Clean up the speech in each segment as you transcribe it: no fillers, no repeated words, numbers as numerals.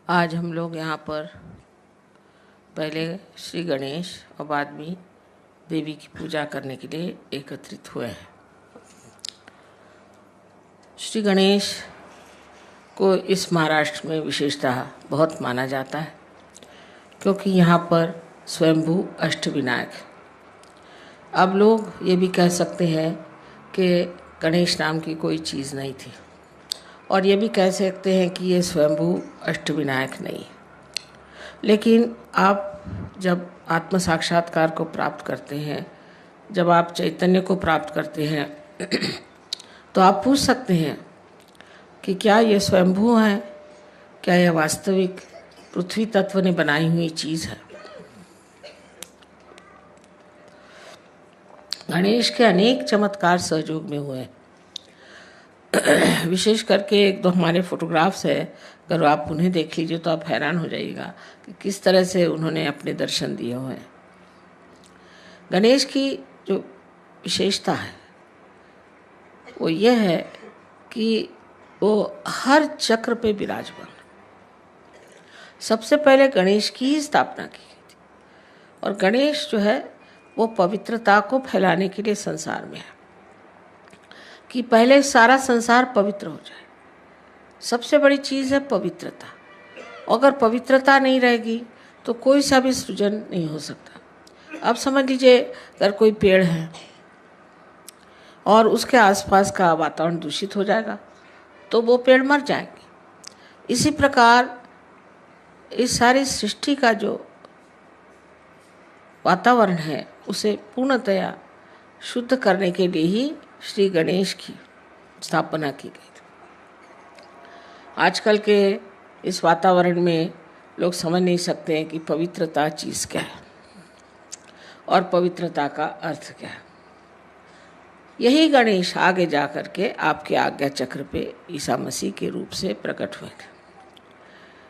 आज हम लोग यहाँ पर पहले श्री गणेश और बाद में देवी की पूजा करने के लिए एकत्रित हुए हैं। श्री गणेश को इस महाराष्ट्र में विशेषतः बहुत माना जाता है, क्योंकि यहाँ पर स्वयंभू अष्टविनायक। अब लोग ये भी कह सकते हैं कि गणेश नाम की कोई चीज़ नहीं थी, और ये भी कह सकते हैं कि ये स्वयंभू अष्टविनायक नहीं। लेकिन आप जब आत्म साक्षात्कार को प्राप्त करते हैं, जब आप चैतन्य को प्राप्त करते हैं तो आप पूछ सकते हैं कि क्या ये स्वयंभू है, क्या यह वास्तविक पृथ्वी तत्व ने बनाई हुई चीज़ है। गणेश के अनेक चमत्कार सहयोग में हुए। विशेष करके एक दो हमारे फोटोग्राफ्स है, अगर आप उन्हें देख लीजिए तो आप हैरान हो जाइएगा कि किस तरह से उन्होंने अपने दर्शन दिए हुए हैं। गणेश की जो विशेषता है वो यह है कि वो हर चक्र पे विराजमान। सबसे पहले गणेश की ही स्थापना की गई थी, और गणेश जो है वो पवित्रता को फैलाने के लिए संसार में है, कि पहले सारा संसार पवित्र हो जाए। सबसे बड़ी चीज़ है पवित्रता। अगर पवित्रता नहीं रहेगी तो कोई सा भी सृजन नहीं हो सकता। अब समझ लीजिए, अगर कोई पेड़ है और उसके आसपास का वातावरण दूषित हो जाएगा तो वो पेड़ मर जाएंगे। इसी प्रकार इस सारी सृष्टि का जो वातावरण है उसे पूर्णतया शुद्ध करने के लिए ही श्री गणेश की स्थापना की गई थी। आजकल के इस वातावरण में लोग समझ नहीं सकते हैं कि पवित्रता चीज़ क्या है और पवित्रता का अर्थ क्या है। यही गणेश आगे जा कर के आपके आज्ञा चक्र पे ईसा मसीह के रूप से प्रकट हुए थे।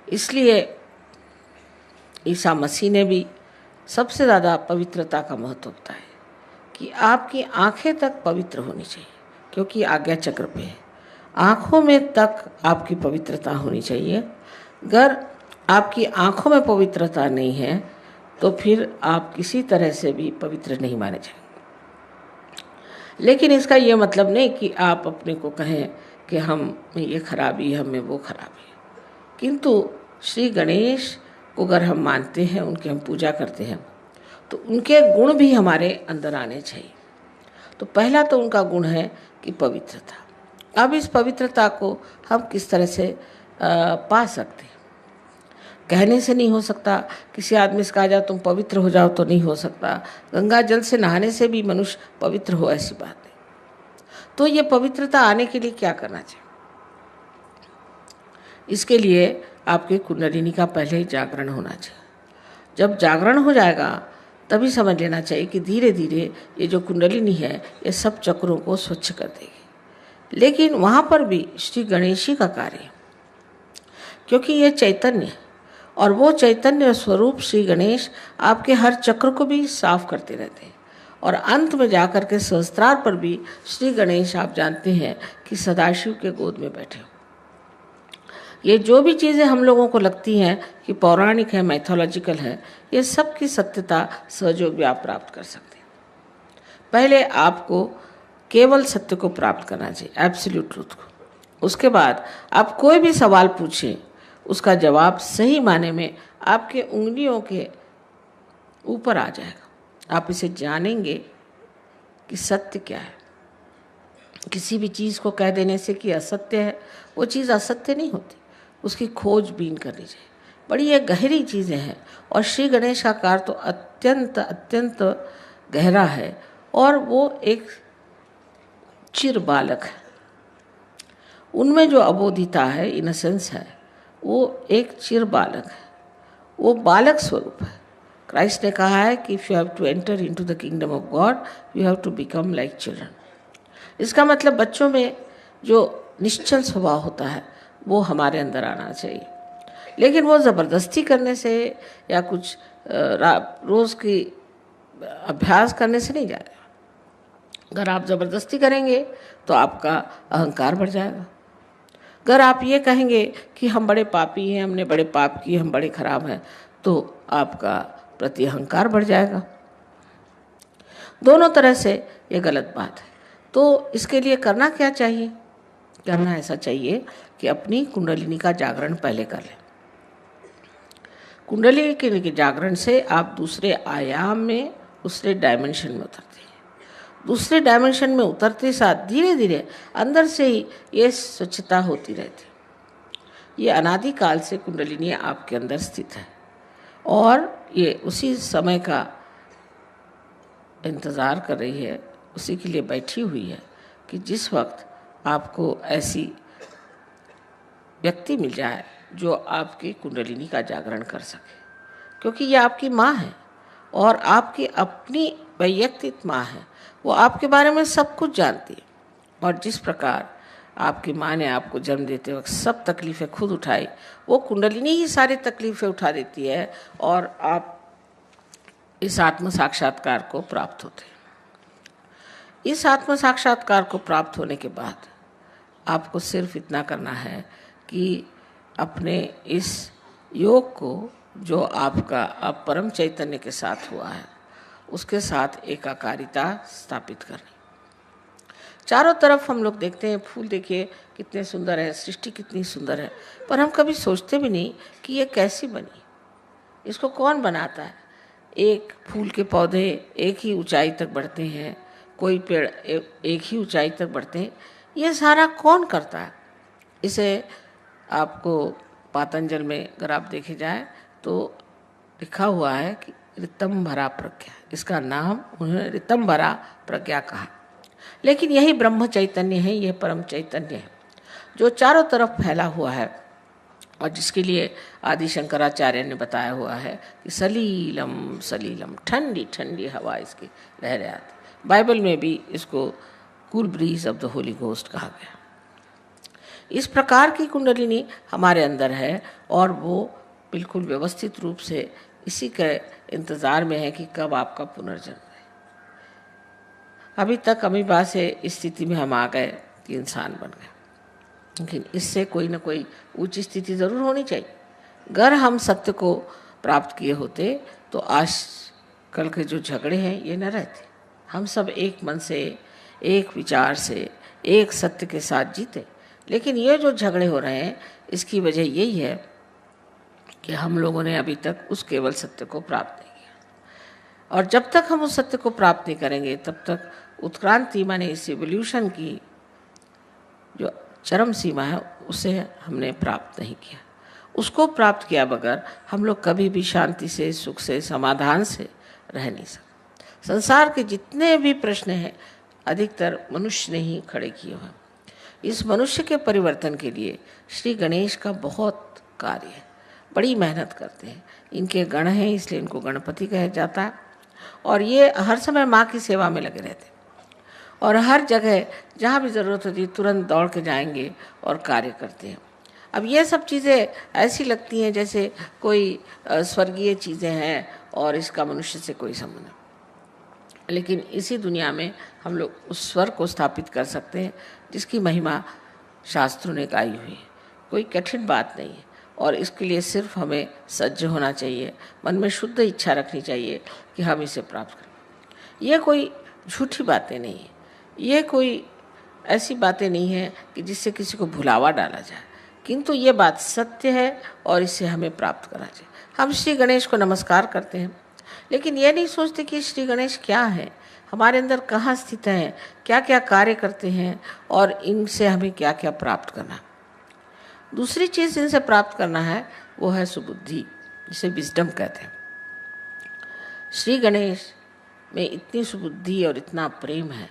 इसलिए ईसा मसीह ने भी सबसे ज़्यादा पवित्रता का महत्व बताया कि आपकी आंखें तक पवित्र होनी चाहिए, क्योंकि आज्ञा चक्र पे है। आँखों में तक आपकी पवित्रता होनी चाहिए। अगर आपकी आँखों में पवित्रता नहीं है तो फिर आप किसी तरह से भी पवित्र नहीं माने जाएंगे। लेकिन इसका ये मतलब नहीं कि आप अपने को कहें कि हम में ये खराबी है, हमें वो खराबी है। किंतु श्री गणेश को अगर हम मानते हैं, उनकी हम पूजा करते हैं, तो उनके गुण भी हमारे अंदर आने चाहिए। तो पहला तो उनका गुण है कि पवित्रता। अब इस पवित्रता को हम किस तरह से पा सकते हैं? कहने से नहीं हो सकता। किसी आदमी से कहा जाए तुम पवित्र हो जाओ तो नहीं हो सकता। गंगा जल से नहाने से भी मनुष्य पवित्र हो, ऐसी बात नहीं। तो ये पवित्रता आने के लिए क्या करना चाहिए? इसके लिए आपके कुंडलिनी का पहले ही जागरण होना चाहिए। जब जागरण हो जाएगा तभी समझ लेना चाहिए कि धीरे धीरे ये जो कुंडलिनी है ये सब चक्रों को स्वच्छ कर देगी। लेकिन वहाँ पर भी श्री गणेश का कार्य है, क्योंकि ये चैतन्य है, और वो चैतन्य स्वरूप श्री गणेश आपके हर चक्र को भी साफ करते रहते हैं। और अंत में जाकर के सहस्त्रार पर भी श्री गणेश, आप जानते हैं कि सदाशिव के गोद में बैठे हो। ये जो भी चीज़ें हम लोगों को लगती हैं कि पौराणिक है, मैथोलॉजिकल है, ये सब की सत्यता सहयोग भी आप प्राप्त कर सकते हैं। पहले आपको केवल सत्य को प्राप्त करना चाहिए, एब्सोल्यूट ट्रूथ को। उसके बाद आप कोई भी सवाल पूछें, उसका जवाब सही माने में आपके उंगलियों के ऊपर आ जाएगा। आप इसे जानेंगे कि सत्य क्या है। किसी भी चीज़ को कह देने से कि असत्य है, वो चीज़ असत्य नहीं होती। उसकी खोजबीन करनी चाहिए। बड़ी ये गहरी चीज़ें हैं, और श्री गणेश का कार्य तो अत्यंत अत्यंत गहरा है। और वो एक चिर बालक है। उनमें जो अबोधिता है, इनोसेंस है, वो एक चिर बालक है। वो बालक स्वरूप है। क्राइस्ट ने कहा है कि if you have to enter into the kingdom of God you have to become like children. इसका मतलब बच्चों में जो निश्चल स्वभाव होता है वो हमारे अंदर आना चाहिए। लेकिन वो ज़बरदस्ती करने से या कुछ रोज़ की अभ्यास करने से नहीं जाएगा। अगर आप ज़बरदस्ती करेंगे तो आपका अहंकार बढ़ जाएगा। अगर आप ये कहेंगे कि हम बड़े पापी हैं, हमने बड़े पाप किए, हम बड़े खराब हैं, तो आपका प्रति अहंकार बढ़ जाएगा। दोनों तरह से ये गलत बात है। तो इसके लिए करना क्या चाहिए? करना ऐसा चाहिए कि अपनी कुंडलिनी का जागरण पहले कर लें। कुंडली के जागरण से आप दूसरे आयाम में, दूसरे डायमेंशन में उतरते हैं। दूसरे डायमेंशन में उतरते साथ धीरे धीरे अंदर से ही ये स्वच्छता होती रहती है। ये अनादिकाल से कुंडलिनी आपके अंदर स्थित है और ये उसी समय का इंतज़ार कर रही है, उसी के लिए बैठी हुई है कि जिस वक्त आपको ऐसी व्यक्ति मिल जाए जो आपकी कुंडलिनी का जागरण कर सके, क्योंकि ये आपकी माँ है और आपकी अपनी वैयक्तिक माँ है। वो आपके बारे में सब कुछ जानती है और जिस प्रकार आपकी माँ ने आपको जन्म देते वक्त सब तकलीफ़ें खुद उठाई, वो कुंडलिनी ही सारी तकलीफ़ें उठा देती है और आप इस आत्म साक्षात्कार को प्राप्त होते हैं। इस आत्म साक्षात्कार को प्राप्त होने के बाद आपको सिर्फ इतना करना है कि अपने इस योग को जो आपका अब परम चैतन्य के साथ हुआ है, उसके साथ एकाकारिता स्थापित करनी। चारों तरफ हम लोग देखते हैं, फूल देखिए कितने सुंदर है, सृष्टि कितनी सुंदर है, पर हम कभी सोचते भी नहीं कि ये कैसी बनी, इसको कौन बनाता है। एक फूल के पौधे एक ही ऊंचाई तक बढ़ते हैं, कोई पेड़ एक ही ऊंचाई तक बढ़ते हैं, ये सारा कौन करता है? इसे आपको पातंजल में अगर आप देखे जाए तो लिखा हुआ है कि ऋतंभरा प्रज्ञा, इसका नाम उन्होंने ऋतंभरा प्रज्ञा कहा। लेकिन यही ब्रह्म चैतन्य है, यह परम चैतन्य है जो चारों तरफ फैला हुआ है और जिसके लिए आदि शंकराचार्य ने बताया हुआ है कि सलीलम सलीलम, ठंडी ठंडी हवा इसकी लहरें आती। बाइबल में भी इसको cool bridge of the Holi ghost कहा गया। इस प्रकार की कुंडलिनी हमारे अंदर है और वो बिल्कुल व्यवस्थित रूप से इसी के इंतज़ार में है कि कब आपका पुनर्जन्म है। अभी तक अमीबा से इस स्थिति में हम आ गए कि इंसान बन गए, लेकिन इससे कोई ना कोई ऊंची स्थिति ज़रूर होनी चाहिए। अगर हम सत्य को प्राप्त किए होते तो आज कल के जो झगड़े हैं ये न रहते। हम सब एक मन से, एक विचार से, एक सत्य के साथ जीते। लेकिन ये जो झगड़े हो रहे हैं इसकी वजह यही है कि हम लोगों ने अभी तक उस केवल सत्य को प्राप्त नहीं किया, और जब तक हम उस सत्य को प्राप्त नहीं करेंगे तब तक उत्क्रांति माने इस एवोल्यूशन की जो चरम सीमा है उसे हमने प्राप्त नहीं किया। उसको प्राप्त किया बगैर हम लोग कभी भी शांति से, सुख से, समाधान से रह नहीं सकते। संसार के जितने भी प्रश्न हैं अधिकतर मनुष्य ने ही खड़े किए हैं। इस मनुष्य के परिवर्तन के लिए श्री गणेश का बहुत कार्य है, बड़ी मेहनत करते हैं। इनके गण हैं इसलिए इनको गणपति कहा जाता है और ये हर समय माँ की सेवा में लगे रहते हैं और हर जगह जहाँ भी ज़रूरत होती है तुरंत दौड़ के जाएंगे और कार्य करते हैं। अब ये सब चीज़ें ऐसी लगती हैं जैसे कोई स्वर्गीय चीज़ें हैं और इसका मनुष्य से कोई संबंध नहीं, लेकिन इसी दुनिया में हम लोग उस स्वर को स्थापित कर सकते हैं जिसकी महिमा शास्त्रों ने गाई हुई है। कोई कठिन बात नहीं है और इसके लिए सिर्फ हमें सज्ज होना चाहिए, मन में शुद्ध इच्छा रखनी चाहिए कि हम इसे प्राप्त करें। ये कोई झूठी बातें नहीं है, ये कोई ऐसी बातें नहीं है कि जिससे किसी को भुलावा डाला जाए, किंतु ये बात सत्य है और इसे हमें प्राप्त करना चाहिए। हम श्री गणेश को नमस्कार करते हैं लेकिन ये नहीं सोचते कि श्री गणेश क्या है, हमारे अंदर कहाँ स्थित हैं, क्या क्या कार्य करते हैं और इनसे हमें क्या क्या प्राप्त करना। दूसरी चीज़ इनसे प्राप्त करना है वो है सुबुद्धि, जिसे विजडम कहते हैं। श्री गणेश में इतनी सुबुद्धि और इतना प्रेम है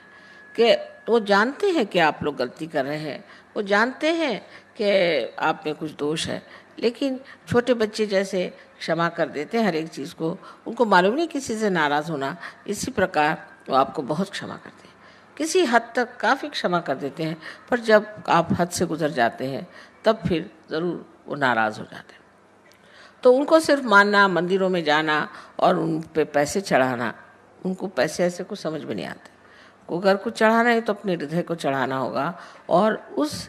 कि वो जानते हैं कि आप लोग गलती कर रहे हैं, वो जानते हैं कि आप में कुछ दोष है, लेकिन छोटे बच्चे जैसे क्षमा कर देते हैं हर एक चीज़ को। उनको मालूम नहीं किसी से नाराज़ होना, इसी प्रकार वो आपको बहुत क्षमा करते हैं, किसी हद तक काफ़ी क्षमा कर देते हैं, पर जब आप हद से गुजर जाते हैं तब फिर ज़रूर वो नाराज़ हो जाते हैं। तो उनको सिर्फ मानना, मंदिरों में जाना और उन पे पैसे चढ़ाना, उनको पैसे ऐसे कुछ समझ में नहीं आते। को अगर कुछ चढ़ाना है तो अपने हृदय को चढ़ाना होगा और उस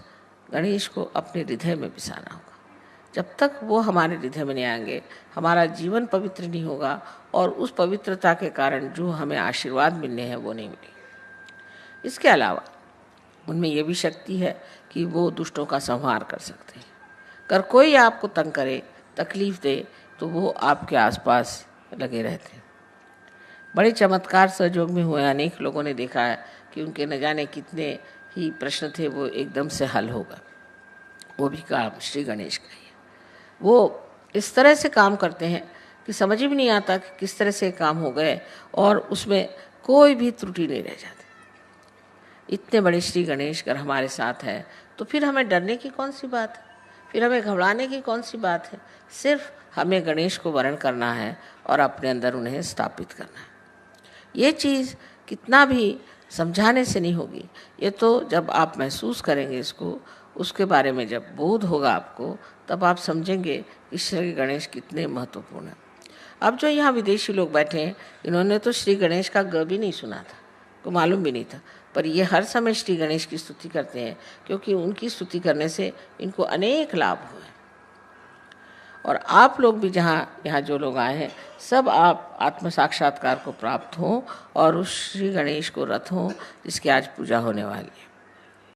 गणेश को अपने हृदय में बसाना होगा। जब तक वो हमारे हृदय में नहीं आएंगे, हमारा जीवन पवित्र नहीं होगा और उस पवित्रता के कारण जो हमें आशीर्वाद मिलने हैं वो नहीं मिलेंगे। इसके अलावा उनमें ये भी शक्ति है कि वो दुष्टों का संहार कर सकते हैं। अगर कोई आपको तंग करे, तकलीफ दे, तो वो आपके आसपास लगे रहते हैं। बड़े चमत्कार सहयोग में हुए, अनेक लोगों ने देखा है कि उनके न जाने कितने ही प्रश्न थे वो एकदम से हल हो गए। वो भी काम श्री गणेश का ही है। वो इस तरह से काम करते हैं कि समझ भी नहीं आता कि किस तरह से काम हो गए और उसमें कोई भी त्रुटि नहीं रह जाती। इतने बड़े श्री गणेश अगर हमारे साथ है तो फिर हमें डरने की कौन सी बात है, फिर हमें घबराने की कौन सी बात है। सिर्फ हमें गणेश को वरण करना है और अपने अंदर उन्हें स्थापित करना है। ये चीज़ कितना भी समझाने से नहीं होगी, ये तो जब आप महसूस करेंगे इसको, उसके बारे में जब बोध होगा आपको, तब आप समझेंगे कि श्री गणेश कितने महत्वपूर्ण हैं। अब जो यहाँ विदेशी लोग बैठे हैं, इन्होंने तो श्री गणेश का ग भी नहीं सुना था, को मालूम भी नहीं था, पर ये हर समय श्री गणेश की स्तुति करते हैं क्योंकि उनकी स्तुति करने से इनको अनेक लाभ हुए। और आप लोग भी यहाँ जो लोग आए हैं, सब आप आत्म साक्षात्कार को प्राप्त हों और उस श्री गणेश को रथ हों जिसकी आज पूजा होने वाली है।